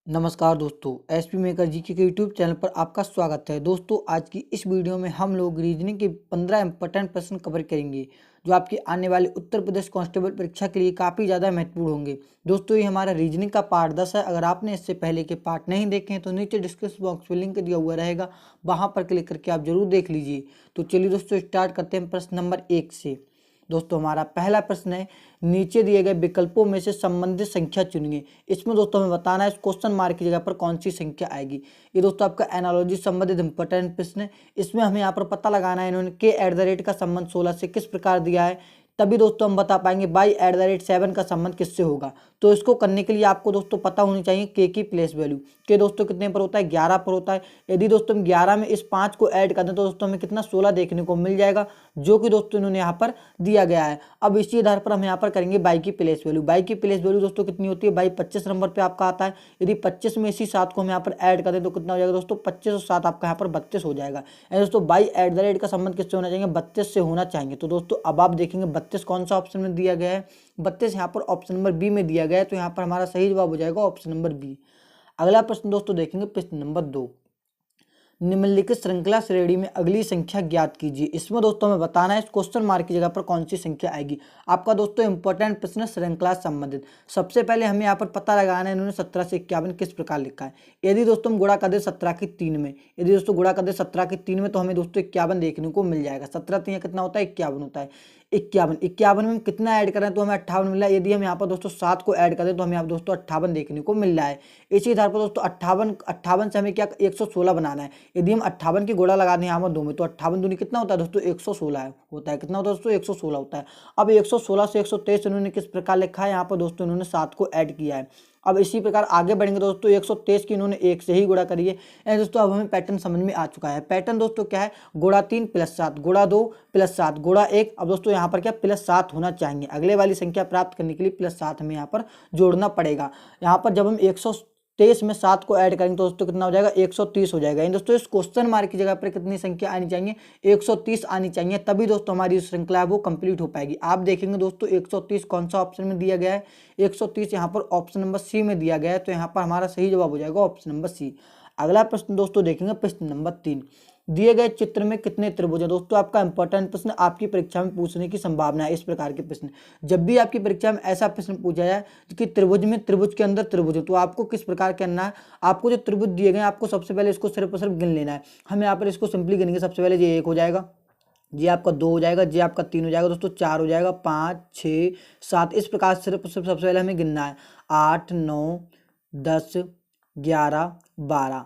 नमस्कार दोस्तों, SP maker जी के यूट्यूब चैनल पर आपका स्वागत है। दोस्तों, आज की इस वीडियो में हम लोग रीजनिंग के 15 इंपॉर्टेंट प्रश्न कवर करेंगे जो आपके आने वाले उत्तर प्रदेश कांस्टेबल परीक्षा के लिए काफ़ी ज़्यादा महत्वपूर्ण होंगे। दोस्तों, ये हमारा रीजनिंग का पार्ट 10 है। अगर आपने इससे पहले के पार्ट नहीं देखे हैं तो नीचे डिस्क्रिप्शन बॉक्स में लिंक दिया हुआ रहेगा, वहाँ पर क्लिक करके आप जरूर देख लीजिए। तो चलिए दोस्तों, स्टार्ट करते हैं प्रश्न नंबर 1 से। दोस्तों, हमारा पहला प्रश्न है, नीचे दिए गए विकल्पों में से संबंधित संख्या चुनिए। इसमें दोस्तों हमें बताना है इस क्वेश्चन मार्क की जगह पर कौन सी संख्या आएगी। ये दोस्तों आपका एनालॉजी संबंधित इंपॉर्टेंट प्रश्न है। इसमें हमें यहाँ पर पता लगाना है इन्होंने के @ का संबंध 16 से किस प्रकार दिया है, तभी दोस्तों हम बता पाएंगे बाई @ 7 का संबंध किससे होगा। तो इसको करने के लिए आपको दोस्तों पता होनी चाहिए के की प्लेस वैल्यू। के दोस्तों कितने पर होता है, 11 पर होता है। यदि दोस्तों हम 11 में इस 5 को ऐड कर दें तो दोस्तों हमें कितना 16 देखने को मिल जाएगा, जो कि दोस्तों इन्होंने यहाँ पर दिया गया है। अब इसी आधार पर हम यहाँ पर करेंगे बाई की प्लेस वैल्यू। बाई की प्लेस वैल्यू दोस्तों कितनी होती है, बाई 25 नंबर पे आपका आता है। यदि 25 में इसी 7 को हम यहाँ पर ऐड कर दें तो कितना हो जाएगा दोस्तों, 25 और 7 आपका यहाँ पर 32 हो जाएगा। यानी दोस्तों बाई @ का संबंध किससे होना चाहिए, 32 से होना चाहिए। तो दोस्तों अब आप देखेंगे 32 कौन सा ऑप्शन में दिया गया है, 32 यहाँ पर ऑप्शन नंबर बी में दिया गया है। तो यहाँ पर हमारा सही जवाब हो जाएगा ऑप्शन नंबर बी। अगला प्रश्न दोस्तों देखेंगे प्रश्न नंबर 2। निम्नलिखित श्रृंखला श्रेणी में अगली संख्या ज्ञात कीजिए। इसमें दोस्तों हमें बताना है इस क्वेश्चन मार्क की जगह पर कौन सी संख्या आएगी। आपका दोस्तों इंपॉर्टेंट प्रश्न श्रृंखला संबंधित। सबसे पहले हमें यहाँ पर पता लगाना है इन्होंने 17 से 51 किस प्रकार लिखा है। यदि दोस्तों हम गुणा कर दे 17 की 3 में, यदि दोस्तों गुणा कर दे 17 की 3 में तो हमें दोस्तों 51 देखने को मिल जाएगा। 17 3 कितना होता है, 51 होता है। 51 में हम कितना ऐड करें तो हमें 58 मिल रहा है। यदि हम यहाँ पर दोस्तों 7 को ऐड करें तो हमें यहाँ पर दोस्तों 58 देखने को मिल रहा है। इसी आधार पर दोस्तों 58 से हमें क्या 116 बनाना है। यदि हम 58 की गुणा लगा दें यहाँ पर 2 में तो 58 दूनी कितना होता है दोस्तों, 116 होता है। कितना होता है दोस्तों, 116 होता है। अब 116 से 123 इन्होंने किस प्रकार लिखा है, यहाँ पर दोस्तों इन्होंने 7 को ऐड किया है। अब इसी प्रकार आगे बढ़ेंगे दोस्तों, 123 की इन्होंने 1 से ही गुणा करी है। दोस्तों अब हमें पैटर्न समझ में आ चुका है। पैटर्न दोस्तों क्या है, गुणा 3 + 7, गुणा 2 + 7, गुणा 1। अब दोस्तों यहाँ पर क्या +7 होना चाहिए। अगले वाली संख्या प्राप्त करने के लिए +7 हमें यहाँ पर जोड़ना पड़ेगा। यहाँ पर जब हम 123 में 7 को ऐड करेंगे तो दोस्तों कितना हो जाएगा, 130 हो जाएगा। दोस्तों इस क्वेश्चन मार्क की जगह पर कितनी संख्या आनी चाहिए, 130 आनी चाहिए, तभी दोस्तों हमारी श्रृंखला है वो कंप्लीट हो पाएगी। आप देखेंगे दोस्तों 130 कौन सा ऑप्शन में दिया गया है, 130 यहाँ पर ऑप्शन नंबर सी में दिया गया है। तो यहाँ पर हमारा सही जवाब हो जाएगा ऑप्शन नंबर सी। अगला प्रश्न दोस्तों देखेंगे प्रश्न नंबर 3। दिए गए चित्र में कितने त्रिभुज हैं। दोस्तों आपका इंपॉर्टेंट प्रश्न, आपकी परीक्षा में पूछने की संभावना है इस प्रकार के प्रश्न। जब भी आपकी परीक्षा में ऐसा प्रश्न पूछा जाए कि त्रिभुज में त्रिभुज के अंदर त्रिभुज है, तो आपको किस प्रकार करना है, आपको जो त्रिभुज दिए गए आपको सबसे पहले इसको सिर्फ और सिर्फ गिन लेना है। हम यहाँ पर इसको सिंपली गिनेंगे। सबसे पहले ये 1 हो जाएगा, ये आपका 2 हो जाएगा, ये आपका 3 हो जाएगा, दोस्तों 4 हो जाएगा, 5 6 7। इस प्रकार सिर्फ सबसे पहले हमें गिनना है। 8 9 10 11 12,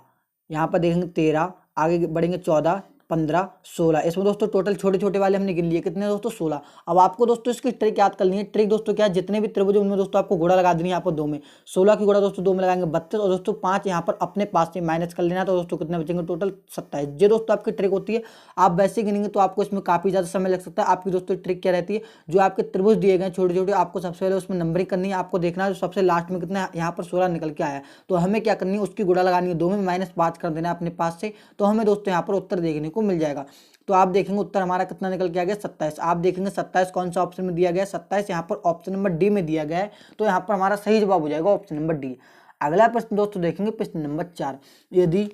यहाँ पर देखेंगे 13, आगे बढ़ेंगे 14 15 16। इसमें दोस्तों टोटल छोटे छोटे वाले हमने गिन लिए, कितने दोस्तों 16। अब आपको दोस्तों इसकी ट्रिक याद करनी है। ट्रिक दोस्तों क्या है, जितने भी त्रिभुज उनमें दोस्तों आपको गुणा लगा देनी है। यहाँ पर 2 में 16 की गुणा दोस्तों 2 में लगाएंगे 32, और दोस्तों 5 यहाँ पर अपने पास से माइनस कर लेना। तो दोस्तों कितने बचेंगे, टोटल 27। ये दोस्तों आपकी ट्रिक होती है। आप वैसे गिनेंगे तो आपको इसमें काफ़ी ज़्यादा समय लग सकता है। आपकी दोस्तों ट्रिक क्या रहती है, जो आपके त्रिभुज दिए गए छोटे छोटे, आपको सबसे पहले उसमें नंबरिंग करनी है। आपको देखना है सबसे लास्ट में कितना यहाँ पर 16 निकल के आया, तो हमें क्या करनी है, उसकी गुणा लगानी है 2 में, -5 कर देना है अपने पास से। तो हमें दोस्तों यहाँ पर उत्तर देखने को मिल जाएगा। तो आप देखेंगे उत्तर हमारा कितना निकल के आ गया, 27। आप देखेंगे 27 कौन सा ऑप्शन में दिया गया है, 27 यहाँ पर ऑप्शन नंबर डी में दिया गया है। तो यहाँ पर हमारा सही जवाब हो जाएगा ऑप्शन नंबर डी। अगला प्रश्न दोस्तों देखेंगे प्रश्न नंबर 4। यदि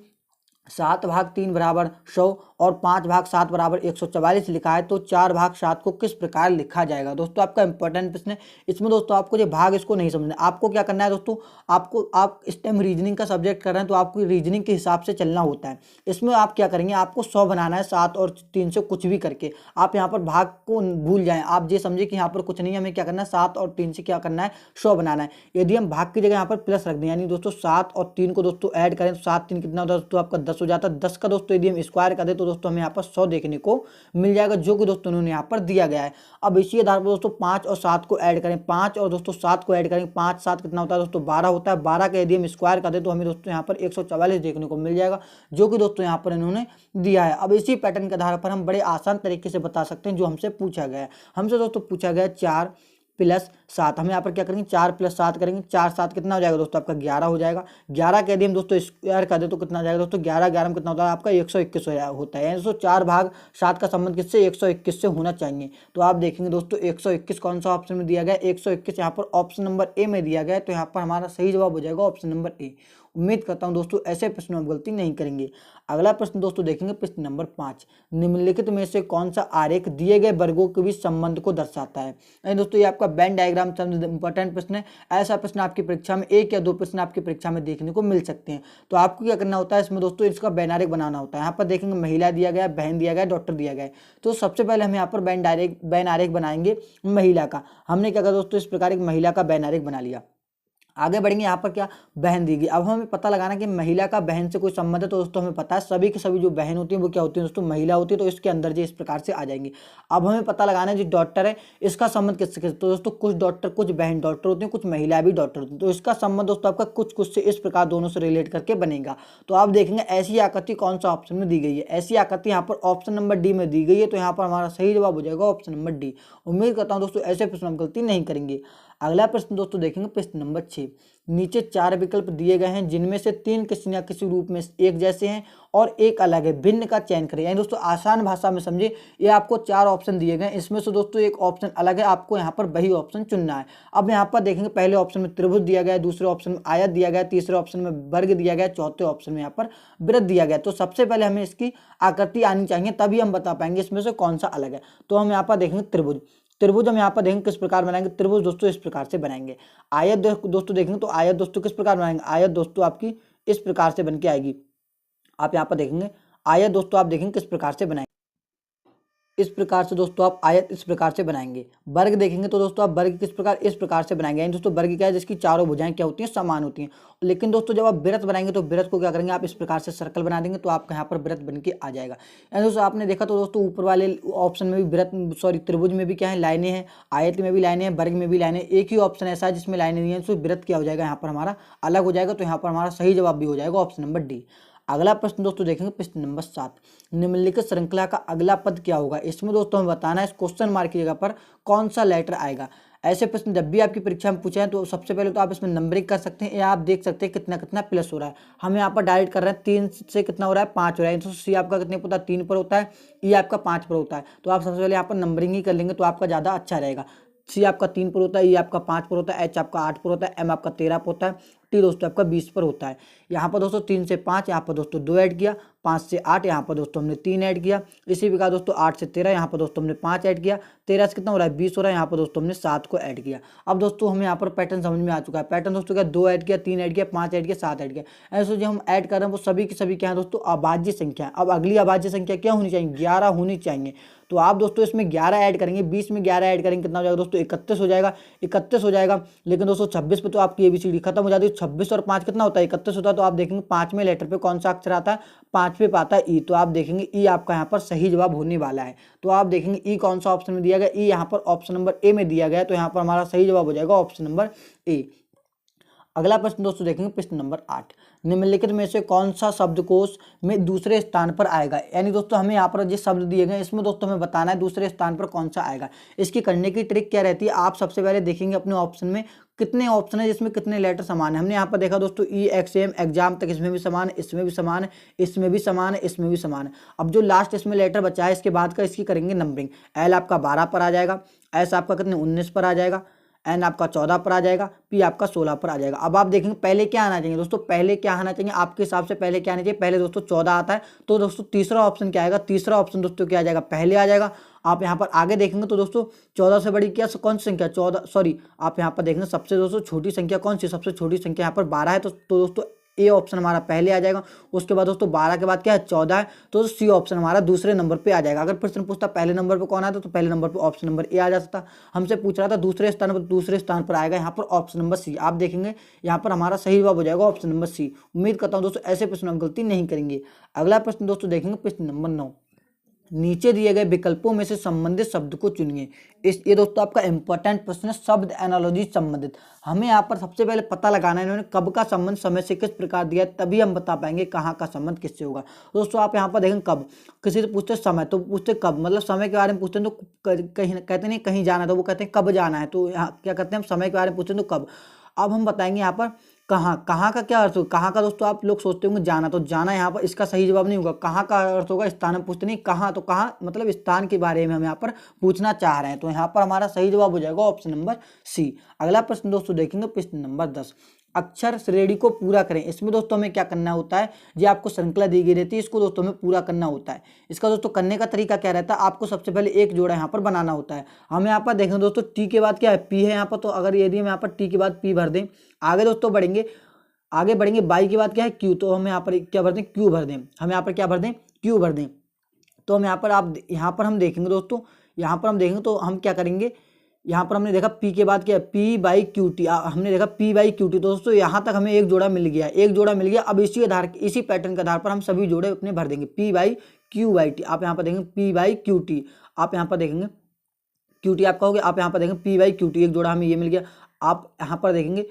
7/3 = 100 और 5/7 = 144 लिखा है तो 4/7 को किस प्रकार लिखा जाएगा। दोस्तों आपका इंपॉर्टेंट प्रश्न है। इसमें दोस्तों आपको ये भाग इसको नहीं समझना। आपको क्या करना है दोस्तों, आप इस टाइम रीजनिंग का सब्जेक्ट कर रहे हैं तो आपको रीजनिंग के हिसाब से चलना होता है। इसमें आप क्या करेंगे, आपको 100 बनाना है 7 और 3 से कुछ भी करके। आप यहाँ पर भाग को भूल जाएं, आप ये समझे कि यहाँ पर कुछ नहीं है। हमें क्या करना है, 7 और 3 से क्या करना है, 100 बनाना है। यदि हम भाग की जगह यहाँ पर प्लस रख दें, यानी दोस्तों 7 और 3 को दोस्तों ऐड करें तो 7 3 कितना होता है दोस्तों, आपका 10 हो जाता है। 10 का दोस्तों यदि हम स्क्वायर कर दें तो दोस्तों हमें यहाँ पर 100 देखने को मिल जाएगा, जो कि दोस्तों उन्होंने यहाँ पर दिया गया है। अब इसी आधार पर दोस्तों 5 और 7 को ऐड करें, 5 और दोस्तों 7 को ऐड करेंगे, 5 7 कितना होता है दोस्तों, 12 होता है। 12 का यदि हम स्क्वायर कर दें तो हमें दोस्तों यहाँ पर 144 देखने को मिल जाएगा, जो कि दोस्तों यहाँ पर इन्होंने दिया है। अब इसी पैटर्न के आधार पर हम बड़े आसान तरीके से बता सकते हैं जो हमसे पूछा गया है। हमसे दोस्तों पूछा गया 4 +7। हम यहाँ पर क्या करेंगे 4 + 7 करेंगे, 4 7 कितना हो जाएगा दोस्तों आपका 11 हो जाएगा। 11 कह दिए हम दोस्तों, स्क्वायर कर दे तो कितना हो जाएगा दोस्तों 11 11 में कितना होता है आपका 121 होता है। यानी दोस्तों 4/7 का संबंध किससे 121 से होना चाहिए। तो आप देखेंगे दोस्तों 121 कौन सा ऑप्शन में दिया गया, 121 यहाँ पर ऑप्शन नंबर ए में दिया गया है। तो यहाँ पर हमारा सही जवाब हो जाएगा ऑप्शन नंबर ए। उम्मीद करता हूं दोस्तों ऐसे प्रश्न में आप गलती नहीं करेंगे। अगला प्रश्न दोस्तों देखेंगे प्रश्न नंबर 5। निम्नलिखित में से कौन सा आरेख दिए गए वर्गों के बीच संबंध को दर्शाता है। यानी दोस्तों ये आपका वेन डायग्राम से इंपॉर्टेंट प्रश्न है। ऐसा प्रश्न आपकी परीक्षा में 1 या 2 प्रश्न आपकी परीक्षा में देखने को मिल सकते हैं। तो आपको क्या करना होता है इसमें दोस्तों, इसका वेन आरेख बनाना होता है। यहाँ पर देखेंगे महिला दिया गया, बहन दिया गया, डॉक्टर दिया गया है। तो सबसे पहले हम यहाँ पर वेन आरेख बनाएंगे महिला का। हमने क्या कहा दोस्तों, इस प्रकार एक महिला का वेन आरेख बना लिया। आगे बढ़ेंगे, यहाँ पर क्या बहन दी गई। अब हमें पता लगाना कि महिला का बहन से कोई संबंध है। तो दोस्तों हमें पता है सभी की सभी जो बहन होती है वो क्या होती है दोस्तों, महिला होती है। तो इसके अंदर जो इस प्रकार से आ जाएंगे। अब हमें पता लगाना है जो डॉक्टर है इसका संबंध किससे। तो दोस्तों कुछ डॉक्टर, कुछ बहन डॉक्टर होती है, कुछ महिला भी डॉक्टर होती है। तो इसका संबंध दोस्तों आपका कुछ कुछ से इस प्रकार दोनों से रिलेट करके बनेगा। तो आप देखेंगे ऐसी आकृति कौन सा ऑप्शन में दी गई है। ऐसी आकृति यहाँ पर ऑप्शन नंबर डी में दी गई है। तो यहाँ पर हमारा सही जवाब हो जाएगा ऑप्शन नंबर डी। उम्मीद करता हूँ दोस्तों ऐसे प्रश्न हम गलती नहीं करेंगे। अगला प्रश्न दोस्तों देखेंगे प्रश्न नंबर 6। नीचे 4 विकल्प दिए गए हैं जिनमें से 3 किसी न किसी रूप में एक जैसे हैं और एक अलग है। भिन्न का चयन करें। यानी दोस्तों आसान भाषा में समझे, ये आपको 4 ऑप्शन दिए गए हैं, इसमें से दोस्तों एक ऑप्शन अलग है, आपको यहाँ पर वही ऑप्शन चुनना है। अब यहाँ पर देखेंगे पहले ऑप्शन में त्रिभुज दिया गया है, दूसरे ऑप्शन में आयत दिया गया है, तीसरे ऑप्शन में वर्ग दिया गया है, चौथे ऑप्शन में यहाँ पर वृत्त दिया गया है। तो सबसे पहले हमें इसकी आकृति आनी चाहिए, तभी हम बता पाएंगे इसमें से कौन सा अलग है। तो हम यहाँ पर देखेंगे त्रिभुज। त्रिभुज हम यहाँ पर देखेंगे किस प्रकार बनाएंगे। त्रिभुज दोस्तों इस प्रकार से बनाएंगे। आयत दोस्तों देखेंगे तो आयत दोस्तों किस प्रकार बनाएंगे। आयत दोस्तों आपकी इस प्रकार से बन के आएगी। आप यहाँ पर देखेंगे आयत दोस्तों आप देखेंगे किस प्रकार से बनाएंगे। इस प्रकार से दोस्तों आप आयत इस प्रकार से बनाएंगे। वर्ग देखेंगे तो दोस्तों आप वर्ग किस प्रकार इस प्रकार से बनाएंगे। यानी दोस्तों वर्ग क्या है, जिसकी चारों भुजाएं क्या होती हैं, समान होती हैं। लेकिन दोस्तों जब आप वृत्त बनाएंगे तो वृत्त को क्या करेंगे, आप इस प्रकार से सर्कल बना देंगे, तो आपका यहाँ पर वृत्त बन के आ जाएगा। यानी दोस्तों आपने देखा तो दोस्तों ऊपर वाले ऑप्शन में भी त्रिभुज में भी क्या है, लाइनें हैं, आयत में भी लाइनें हैं, वर्ग में भी लाइनें। एक ही ऑप्शन ऐसा है जिसमें लाइनें नहीं है, तो वृत्त क्या हो जाएगा यहाँ पर हमारा अलग हो जाएगा। तो यहाँ पर हमारा सही जवाब भी हो जाएगा ऑप्शन नंबर डी। अगला प्रश्न दोस्तों देखेंगे प्रश्न नंबर 7। निम्नलिखित श्रृंखला का अगला पद क्या होगा। इसमें दोस्तों हमें बताना है इस क्वेश्चन मार्क की जगह पर कौन सा लेटर आएगा। ऐसे प्रश्न जब भी आपकी परीक्षा में पूछे हैं तो सबसे पहले तो आप इसमें नंबरिंग कर सकते हैं, या आप देख सकते हैं कितना कितना प्लस हो रहा है। हम यहाँ पर डायरेक्ट कर रहे हैं 3 से कितना हो रहा है 5 हो रहा है। तो सी आपका कितने पर होता है 3 पर होता है, ई आपका 5 पर होता है। तो आप सबसे पहले यहाँ पर नंबरिंग ही कर लेंगे तो आपका ज़्यादा अच्छा रहेगा। सी आपका 3 पर होता है, ई आपका 5 पर होता है, एच आपका 8 पर होता है, एम आपका 13 पर होता है, टी दोस्तों आपका 20 पर होता है। यहाँ पर दोस्तों 3 से 5, यहाँ पर दोस्तों 2 ऐड किया, 5 से 8, यहाँ पर दोस्तों हमने 3 ऐड किया। इसी प्रकार दोस्तों 8 से 13, यहाँ पर दोस्तों हमने 5 ऐड किया। 13 से कितना हो रहा है 20 हो रहा है, यहाँ पर दोस्तों हमने 7 को ऐड किया। अब दोस्तों हमें यहाँ पर पैटर्न समझ में आ चुका है। पैटर्न दोस्तों क्या 2 ऐड किया, 3 ऐड किया, 5 ऐड किया, 7 ऐड किया। ऐसे जो हम ऐड कर रहे हैं वो सभी की सभी क्या है दोस्तों अभाज्य संख्या है। अब अगली अभाज्य संख्या क्या होनी चाहिए, 11 होनी चाहिए। तो आप दोस्तों इसमें 11 ऐड करेंगे, 20 में 11 ऐड करेंगे, कितना हो जाएगा दोस्तों 31 हो जाएगा। 31 हो जाएगा। लेकिन दोस्तों 26 पे तो आपकी ABCD खत्म हो जाती है। 26 और 5 कितना होता है 31 होता है। तो आप देखेंगे 5वें लेटर पे कौन सा अक्षर आता है, 5वें पे आता है ई। तो आप देखेंगे ई आपका यहाँ पर सही जवाब होने वाला है। तो आप देखेंगे ई कौन सा ऑप्शन में दिया गया, ई यहाँ पर ऑप्शन नंबर ए में दिया गया है। तो यहाँ पर हमारा सही जवाब हो जाएगा ऑप्शन नंबर ए। अगला प्रश्न दोस्तों देखेंगे प्रश्न नंबर 8। निम्नलिखित में से कौन सा शब्दकोश में दूसरे स्थान पर आएगा। यानी दोस्तों हमें यहाँ पर जो शब्द दिए गए इसमें दोस्तों हमें बताना है दूसरे स्थान पर कौन सा आएगा। इसकी करने की ट्रिक क्या रहती है, आप सबसे पहले देखेंगे अपने ऑप्शन में कितने ऑप्शन है जिसमें कितने लेटर समान है। हमने यहाँ पर देखा दोस्तों ई एक्सएम एग्जाम तक इसमें भी समान है, इसमें भी समान है, इसमें भी समान है, इसमें भी समान है। अब जो लास्ट इसमें लेटर बचा है इसके बाद का इसकी करेंगे नंबरिंग। एल आपका 12 पर आ जाएगा, एस आपका कितने 19 पर आ जाएगा, एन आपका 14 पर आ जाएगा, पी आपका 16 पर आ जाएगा। अब आप देखेंगे पहले क्या आना चाहिए दोस्तों, पहले क्या आना चाहिए आपके हिसाब से, पहले क्या आना चाहिए, पहले दोस्तों 14 आता है। तो दोस्तों तीसरा ऑप्शन क्या आएगा, तीसरा ऑप्शन दोस्तों क्या आ जाएगा, पहले आ जाएगा। आप यहाँ पर आगे देखेंगे तो दोस्तों 14 से बड़ी क्या कौन सी संख्या 14 सॉरी आप यहाँ पर देखेंगे सबसे दोस्तों छोटी संख्या कौन सी, सबसे छोटी संख्या यहाँ पर 12 है। तो दोस्तों ए ऑप्शन हमारा पहले आ जाएगा। उसके बाद दोस्तों 12 के बाद क्या है 14 है, तो सी ऑप्शन हमारा दूसरे नंबर पे आ जाएगा। अगर प्रश्न पूछता पहले नंबर पे कौन आता तो पहले नंबर पे ऑप्शन नंबर ए आ जाता। हमसे पूछ रहा था दूसरे स्थान पर आएगा यहाँ पर ऑप्शन नंबर सी। आप देखेंगे यहाँ पर हमारा सही जवाब हो जाएगा ऑप्शन नंबर सी। उम्मीद करता हूँ दोस्तों ऐसे प्रश्न हम गलती नहीं करेंगे। अगला प्रश्न दोस्तों देखेंगे प्रश्न नंबर 9। नीचे दिए गए विकल्पों में से संबंधित शब्द को चुनिए। ये दोस्तों आपका इंपॉर्टेंट प्रश्न है, शब्द एनालॉजी संबंधित। हमें यहाँ पर सबसे पहले पता लगाना है इन्होंने कब का संबंध समय से किस प्रकार दिया है, तभी हम बता पाएंगे कहाँ का संबंध किससे होगा। दोस्तों आप यहाँ पर देखें कब, किसी से पूछते समय तो पूछते कब, मतलब समय के बारे में पूछते हैं तो कहीं कहते नहीं कहीं जाना है तो वो कहते हैं कब जाना है, तो यहाँ क्या करते हैं हम समय के बारे में पूछते हैं तो कब। अब हम बताएंगे यहाँ पर कहाँ, कहाँ का क्या अर्थ होगा। कहाँ का दोस्तों आप लोग सोचते होंगे जाना, तो जाना यहाँ पर इसका सही जवाब नहीं होगा। कहाँ का अर्थ होगा स्थान, हम पूछते नहीं कहाँ, तो कहाँ मतलब स्थान के बारे में हम यहाँ पर पूछना चाह रहे हैं, तो यहाँ पर हमारा सही जवाब हो जाएगा ऑप्शन नंबर सी। अगला प्रश्न दोस्तों देखेंगे प्रश्न नंबर 10, अक्षर श्रेणी को पूरा करें। इसमें दोस्तों हमें क्या करना होता है, ये आपको श्रृंखला दी गई रहती है, इसको दोस्तों हमें पूरा करना होता है। इसका दोस्तों करने का तरीका क्या रहता है, आपको सबसे पहले एक जोड़ा यहाँ पर बनाना होता है। हम यहाँ पर देखें दोस्तों टी के बाद क्या है, पी है यहाँ पर, तो अगर यदि हम यहाँ पर टी के बाद पी भर दें, आगे दोस्तों बढ़ेंगे, आगे बढ़ेंगे बाई के बाद क्या है क्यू, तो हम यहाँ पर क्या भर दें, क्यू भर दें। हम यहाँ पर क्या भर दें, क्यू भर दें। तो हम यहाँ पर यहाँ पर हम देखेंगे दोस्तों, यहाँ पर हम देखेंगे तो हम क्या करेंगे, यहाँ पर हमने देखा पी के बाद क्या है, पी बाई क्यू टी, हमने देखा पी बाई क्यू टी। दोस्तों यहाँ तक हमें एक जोड़ा मिल गया, एक जोड़ा मिल गया। अब इसी पैटर्न के आधार पर हम सभी जोड़े अपने भर देंगे, P by Q by T. आप यहाँ पर देखेंगे पी बाई क्यू टी, आप यहाँ पर देखेंगे क्यू टी आपका हो गया। आप यहाँ पर देखेंगे पी बाई क्यू टी, एक जोड़ा हमें ये मिल गया। आप यहाँ पर देखेंगे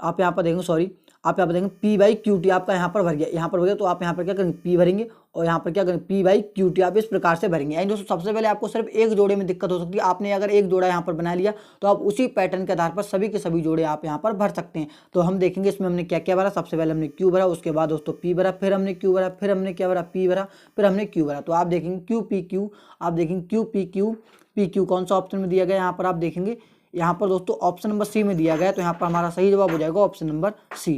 आप यहाँ पर देखेंगे आप यहाँ पर देखेंगे पी बाई क्यू टी आपका यहाँ पर भर गया, यहाँ पर भर गया। तो आप यहाँ पर क्या करेंगे, पी भरेंगे और यहाँ पर क्या करेंगे, पी बाई क्यू टी। आप इस प्रकार से भरेंगे। यानी दोस्तों सबसे पहले आपको सिर्फ एक जोड़े में दिक्कत हो सकती है। आपने अगर एक जोड़ा यहाँ पर बना लिया तो आप उसी पैटर्न के आधार पर सभी के सभी जोड़े आप यहाँ पर भर सकते हैं। तो हम देखेंगे इसमें हमने क्या क्या भरा। सबसे पहले हमने क्यू भरा, उसके बाद दोस्तों पी भरा, फिर हमने क्यू भरा, फिर हमने क्या भरा, पी भरा, फिर हमने क्यू भरा। तो आप देखेंगे क्यू पी क्यू, आप देखेंगे Q P Q, P Q कौन सा ऑप्शन में दिया गया, यहाँ पर आप देखेंगे यहाँ पर दोस्तों ऑप्शन नंबर सी में दिया गया है। तो यहाँ पर हमारा सही जवाब हो जाएगा ऑप्शन नंबर सी।